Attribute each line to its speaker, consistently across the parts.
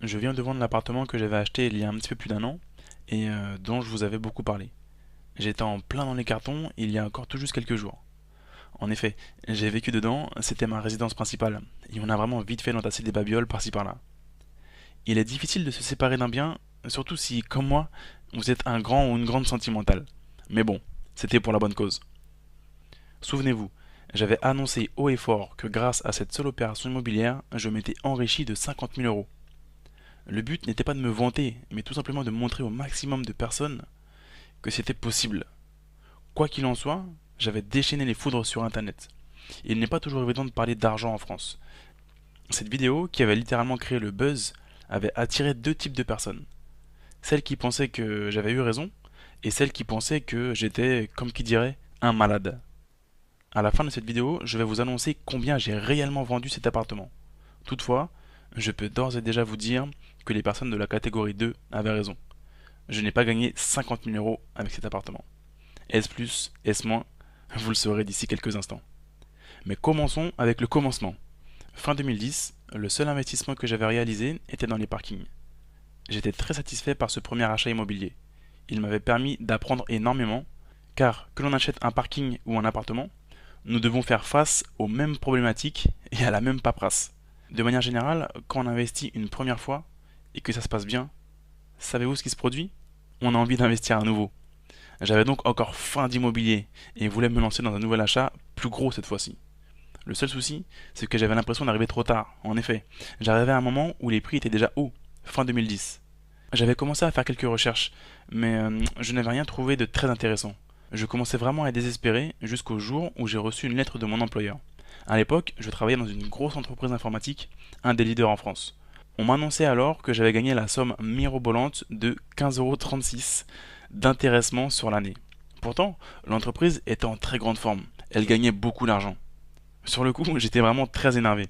Speaker 1: Je viens de vendre l'appartement que j'avais acheté il y a un petit peu plus d'un an et dont je vous avais beaucoup parlé. J'étais en plein dans les cartons il y a encore tout juste quelques jours. En effet, j'ai vécu dedans, c'était ma résidence principale, et on a vraiment vite fait d'entasser des babioles par-ci par-là. Il est difficile de se séparer d'un bien, surtout si, comme moi, vous êtes un grand ou une grande sentimentale. Mais bon, c'était pour la bonne cause. Souvenez-vous, j'avais annoncé haut et fort que grâce à cette seule opération immobilière, je m'étais enrichi de 50 000 euros. Le but n'était pas de me vanter, mais tout simplement de montrer au maximum de personnes que c'était possible. Quoi qu'il en soit, j'avais déchaîné les foudres sur Internet. Il n'est pas toujours évident de parler d'argent en France. Cette vidéo, qui avait littéralement créé le buzz, avait attiré deux types de personnes. Celles qui pensaient que j'avais eu raison, et celles qui pensaient que j'étais, comme qui dirait, un malade. À la fin de cette vidéo, je vais vous annoncer combien j'ai réellement vendu cet appartement. Toutefois, je peux d'ores et déjà vous dire que les personnes de la catégorie 2 avaient raison. Je n'ai pas gagné 50 000 euros avec cet appartement. Est-ce plus, est-ce moins? Vous le saurez d'ici quelques instants. Mais commençons avec le commencement. Fin 2010, le seul investissement que j'avais réalisé était dans les parkings. J'étais très satisfait par ce premier achat immobilier. Il m'avait permis d'apprendre énormément, car que l'on achète un parking ou un appartement, nous devons faire face aux mêmes problématiques et à la même paperasse. De manière générale, quand on investit une première fois et que ça se passe bien, savez-vous ce qui se produit? On a envie d'investir à nouveau. J'avais donc encore faim d'immobilier et voulais me lancer dans un nouvel achat plus gros cette fois-ci. Le seul souci, c'est que j'avais l'impression d'arriver trop tard. En effet, j'arrivais à un moment où les prix étaient déjà hauts, fin 2010. J'avais commencé à faire quelques recherches, mais je n'avais rien trouvé de très intéressant. Je commençais vraiment à être désespéré jusqu'au jour où j'ai reçu une lettre de mon employeur. À l'époque, je travaillais dans une grosse entreprise informatique, un des leaders en France. On m'annonçait alors que j'avais gagné la somme mirobolante de 15,36 € d'intéressement sur l'année. Pourtant, l'entreprise était en très grande forme. Elle gagnait beaucoup d'argent. Sur le coup, j'étais vraiment très énervé.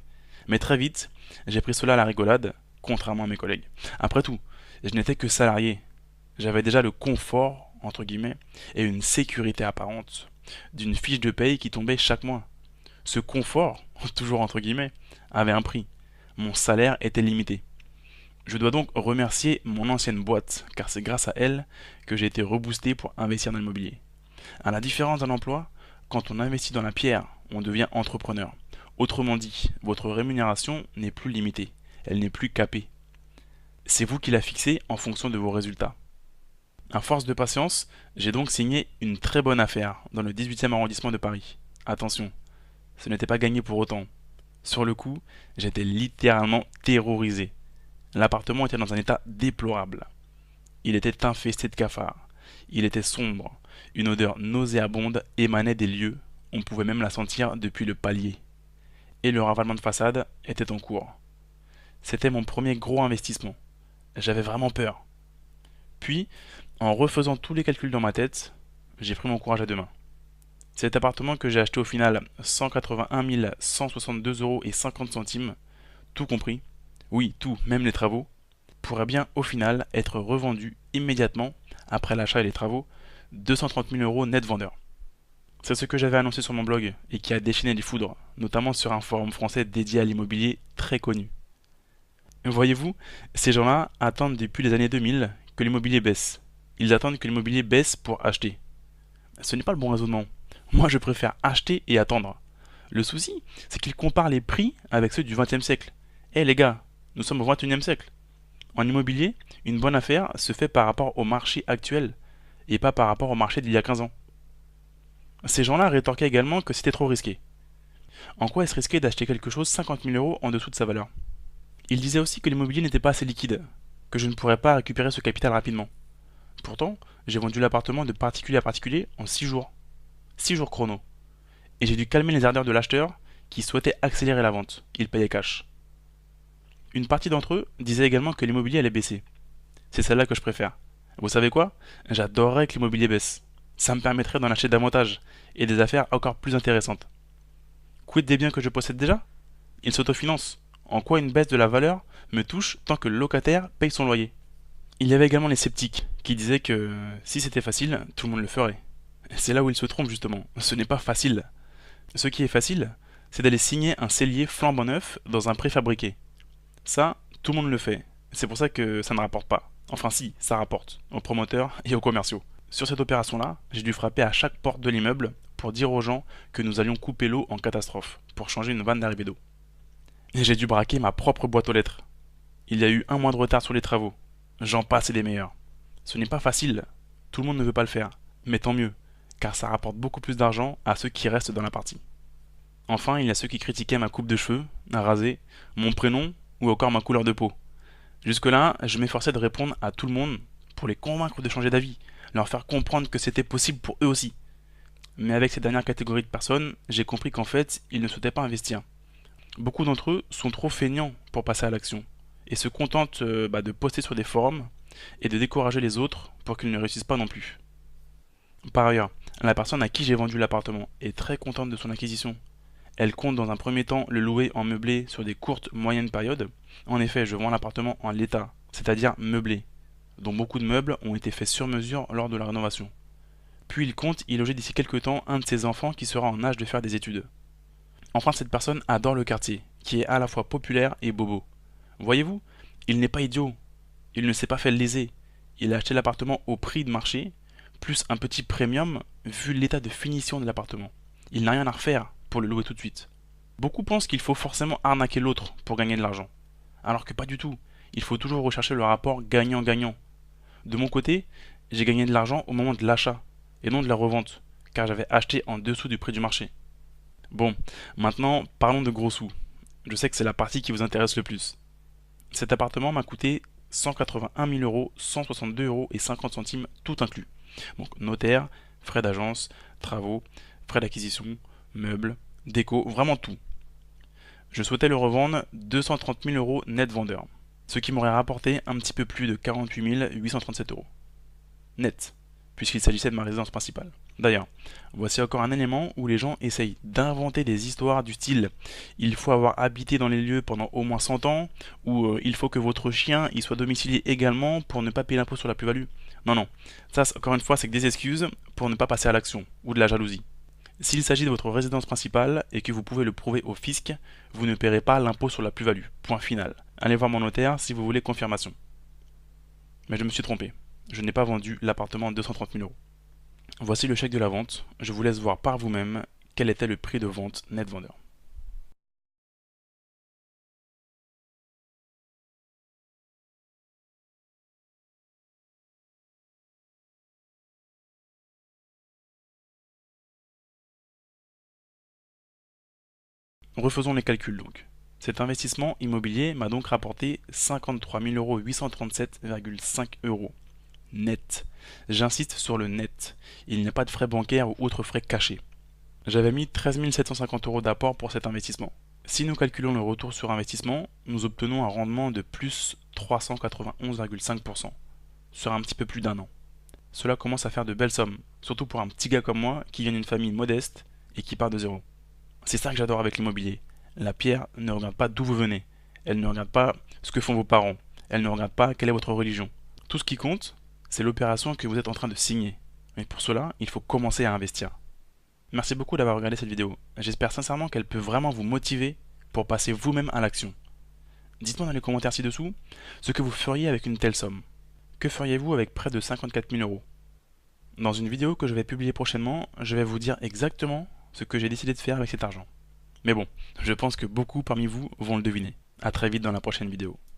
Speaker 1: Mais très vite, j'ai pris cela à la rigolade, contrairement à mes collègues. Après tout, je n'étais que salarié. J'avais déjà le confort, entre guillemets, et une sécurité apparente d'une fiche de paye qui tombait chaque mois. Ce confort, toujours entre guillemets, avait un prix. Mon salaire était limité. Je dois donc remercier mon ancienne boîte, car c'est grâce à elle que j'ai été reboosté pour investir dans l'immobilier. À la différence d'un emploi, quand on investit dans la pierre, on devient entrepreneur. Autrement dit, votre rémunération n'est plus limitée, elle n'est plus capée. C'est vous qui la fixez en fonction de vos résultats. À force de patience, j'ai donc signé une très bonne affaire dans le 18e arrondissement de Paris. Attention, ce n'était pas gagné pour autant. Sur le coup, j'étais littéralement terrorisé. L'appartement était dans un état déplorable. Il était infesté de cafards. Il était sombre. Une odeur nauséabonde émanait des lieux. On pouvait même la sentir depuis le palier. Et le ravalement de façade était en cours. C'était mon premier gros investissement. J'avais vraiment peur. Puis, en refaisant tous les calculs dans ma tête, j'ai pris mon courage à deux mains. Cet appartement que j'ai acheté au final 181 162 € et 50 centimes, tout compris, oui, tout, même les travaux, pourrait bien au final être revendu immédiatement après l'achat et les travaux 230 000 € net vendeur. C'est ce que j'avais annoncé sur mon blog et qui a déchaîné les foudres, notamment sur un forum français dédié à l'immobilier très connu. Voyez-vous, ces gens-là attendent depuis les années 2000 que l'immobilier baisse. Ils attendent que l'immobilier baisse pour acheter. Ce n'est pas le bon raisonnement. Moi, je préfère acheter et attendre. Le souci, c'est qu'ils comparent les prix avec ceux du XXe siècle. Eh les gars, nous sommes au XXIe siècle. En immobilier, une bonne affaire se fait par rapport au marché actuel et pas par rapport au marché d'il y a 15 ans. Ces gens-là rétorquaient également que c'était trop risqué. En quoi est-ce risqué d'acheter quelque chose 50 000 € en dessous de sa valeur? Ils disaient aussi que l'immobilier n'était pas assez liquide, que je ne pourrais pas récupérer ce capital rapidement. Pourtant, j'ai vendu l'appartement de particulier à particulier en 6 jours. 6 jours chrono. Et j'ai dû calmer les ardeurs de l'acheteur qui souhaitait accélérer la vente. Il payait cash. Une partie d'entre eux disait également que l'immobilier allait baisser. C'est celle-là que je préfère. Vous savez quoi? J'adorerais que l'immobilier baisse. Ça me permettrait d'en acheter davantage et des affaires encore plus intéressantes. Quid des biens que je possède déjà? Ils s'autofinancent. En quoi une baisse de la valeur me touche tant que le locataire paye son loyer? Il y avait également les sceptiques qui disaient que si c'était facile, tout le monde le ferait. C'est là où ils se trompent justement. Ce n'est pas facile. Ce qui est facile, c'est d'aller signer un cellier flambant neuf dans un préfabriqué. Ça, tout le monde le fait. C'est pour ça que ça ne rapporte pas. Enfin si, ça rapporte, aux promoteurs et aux commerciaux. Sur cette opération-là, j'ai dû frapper à chaque porte de l'immeuble pour dire aux gens que nous allions couper l'eau en catastrophe, pour changer une vanne d'arrivée d'eau. Et j'ai dû braquer ma propre boîte aux lettres. Il y a eu un mois de retard sur les travaux. J'en passe et des meilleurs. Ce n'est pas facile, tout le monde ne veut pas le faire. Mais tant mieux, car ça rapporte beaucoup plus d'argent à ceux qui restent dans la partie. Enfin, il y a ceux qui critiquaient ma coupe de cheveux, à raser, mon prénom ou encore ma couleur de peau. Jusque-là, je m'efforçais de répondre à tout le monde pour les convaincre de changer d'avis, leur faire comprendre que c'était possible pour eux aussi. Mais avec cette dernière catégorie de personnes, j'ai compris qu'en fait, ils ne souhaitaient pas investir. Beaucoup d'entre eux sont trop feignants pour passer à l'action et se contentent de poster sur des forums et de décourager les autres pour qu'ils ne réussissent pas non plus. Par ailleurs, la personne à qui j'ai vendu l'appartement est très contente de son acquisition. Elle compte dans un premier temps le louer en meublé sur des courtes moyennes périodes. En effet, je vends l'appartement en l'état, c'est-à-dire meublé, dont beaucoup de meubles ont été faits sur mesure lors de la rénovation. Puis il compte y loger d'ici quelques temps un de ses enfants qui sera en âge de faire des études. Enfin, cette personne adore le quartier, qui est à la fois populaire et bobo. Voyez-vous, il n'est pas idiot, il ne s'est pas fait léser. Il a acheté l'appartement au prix de marché, plus un petit premium vu l'état de finition de l'appartement. Il n'a rien à refaire pour le louer tout de suite. Beaucoup pensent qu'il faut forcément arnaquer l'autre pour gagner de l'argent. Alors que pas du tout. Il faut toujours rechercher le rapport gagnant-gagnant. De mon côté, j'ai gagné de l'argent au moment de l'achat, et non de la revente, car j'avais acheté en dessous du prix du marché. Bon, maintenant parlons de gros sous. Je sais que c'est la partie qui vous intéresse le plus. Cet appartement m'a coûté 181 000 euros, 162 euros et 50 centimes, tout inclus. Donc notaire, frais d'agence, travaux, frais d'acquisition, meubles, déco, vraiment tout. Je souhaitais le revendre 230 000 euros net vendeur, ce qui m'aurait rapporté un petit peu plus de 48 837 euros. Net, puisqu'il s'agissait de ma résidence principale. D'ailleurs, voici encore un élément où les gens essayent d'inventer des histoires du style il faut avoir habité dans les lieux pendant au moins 100 ans ou il faut que votre chien y soit domicilié également pour ne pas payer l'impôt sur la plus-value. Non, non, ça encore une fois c'est que des excuses pour ne pas passer à l'action ou de la jalousie. S'il s'agit de votre résidence principale et que vous pouvez le prouver au fisc, vous ne paierez pas l'impôt sur la plus-value. Point final. Allez voir mon notaire si vous voulez confirmation. Mais je me suis trompé. Je n'ai pas vendu l'appartement à 230 000 euros. Voici le chèque de la vente. Je vous laisse voir par vous-même quel était le prix de vente net vendeur. Refaisons les calculs donc. Cet investissement immobilier m'a donc rapporté 53 837,5 euros net. J'insiste sur le net. Il n'y a pas de frais bancaires ou autres frais cachés. J'avais mis 13 750 euros d'apport pour cet investissement. Si nous calculons le retour sur investissement, nous obtenons un rendement de plus 391,5% sur un petit peu plus d'un an. Cela commence à faire de belles sommes, surtout pour un petit gars comme moi qui vient d'une famille modeste et qui part de zéro. C'est ça que j'adore avec l'immobilier. La pierre ne regarde pas d'où vous venez. Elle ne regarde pas ce que font vos parents. Elle ne regarde pas quelle est votre religion. Tout ce qui compte, c'est l'opération que vous êtes en train de signer. Mais pour cela, il faut commencer à investir. Merci beaucoup d'avoir regardé cette vidéo. J'espère sincèrement qu'elle peut vraiment vous motiver pour passer vous-même à l'action. Dites-moi dans les commentaires ci-dessous ce que vous feriez avec une telle somme. Que feriez-vous avec près de 54 000 euros? Dans une vidéo que je vais publier prochainement, je vais vous dire exactement ce que j'ai décidé de faire avec cet argent. Mais bon, je pense que beaucoup parmi vous vont le deviner. A très vite dans la prochaine vidéo.